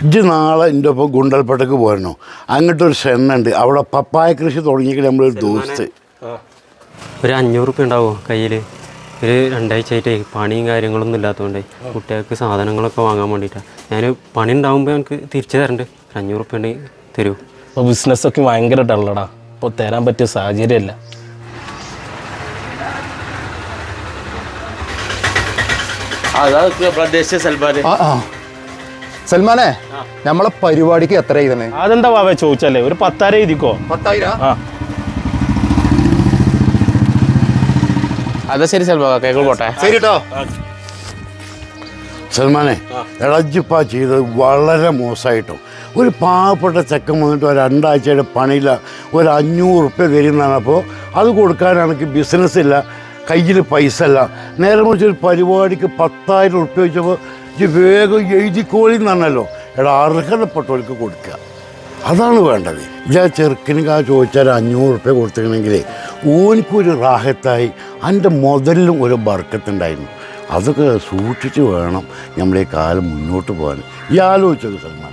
ഇജ്ജ് നാളെ എൻ്റെ ഒപ്പം ഗുണ്ടൽപ്പേട്ടക്ക് പോരണോ? അങ്ങോട്ടൊരു ഷെണ്ണുണ്ട്, അവിടെ പപ്പായ കൃഷി തുടങ്ങിയെങ്കിൽ നമ്മളൊരു ദിവസത്തെ ഒരു 500 റുപ്യ ഉണ്ടാവുമോ കയ്യിൽ? ഒരു 2 ആഴ്ചയായിട്ടേ പണിയും കാര്യങ്ങളൊന്നും ഇല്ലാത്തതുകൊണ്ടേ കുട്ടികൾക്ക് സാധനങ്ങളൊക്കെ വാങ്ങാൻ വേണ്ടിയിട്ടാണ്. ഞാൻ പണി ഉണ്ടാകുമ്പോൾ എനിക്ക് തിരിച്ചു തരണ്ട്. 500 റുപ്യ ഉണ്ടെങ്കിൽ തരൂ. ഇപ്പോൾ ബിസിനസ്സൊക്കെ ഭയങ്കര ഡള്ളടാ, ഇപ്പോൾ തരാൻ പറ്റിയ സാഹചര്യമല്ല. സൽമാനെ, നമ്മളെ പരിപാടിക്ക് എത്ര തന്നെ? അതെന്താ വാവേ ചോദിച്ചല്ലേ, ഒരു 10,000 എഴുതിക്കോ. 10,000? ആ അതാ ശരി സൽമാ, കേൾക്കോൾ പോട്ടെ. ശരി കേട്ടോ. സൽമാനെ, എളജിപ്പ ചെയ്തത് വളരെ മോശമായിട്ടോ. ഒരു പാവപ്പെട്ട ചെക്കൻ വന്നിട്ട് ഒരു 2 ആഴ്ചയുടെ പണിയില്ല, ഒരു 500 റുപ്യ തരുന്നതാണ്. അപ്പോൾ അത് കൊടുക്കാനാണെങ്കിൽ ബിസിനസ്സില്ല, കയ്യിൽ പൈസ ഇല്ല. നേരെ മറിച്ച് ഒരു പരിപാടിക്ക് 10,000 റുപ്യ വെച്ചപ്പോൾ ഇത് വേഗം എഴുതിക്കോളി എന്നല്ലോ. അർഹതപ്പെട്ടവർക്ക് കൊടുക്കുക, അതാണ് വേണ്ടത്. ഞാൻ ചെറുക്കിന് ചോദിച്ചാൽ 500 റുപ്യ കൊടുത്തിട്ടുണ്ടെങ്കിൽ ഓനിക്കൊരു റാഹത്തായി, എൻ്റെ മുതലിലും ഒരു ബർക്കത്തുണ്ടായിരുന്നു. അതൊക്കെ സൂക്ഷിച്ച് വേണം നമ്മളീ കാലം മുന്നോട്ട് പോകാൻ. ഈ ആലോചിച്ചത് സൽമാൻ.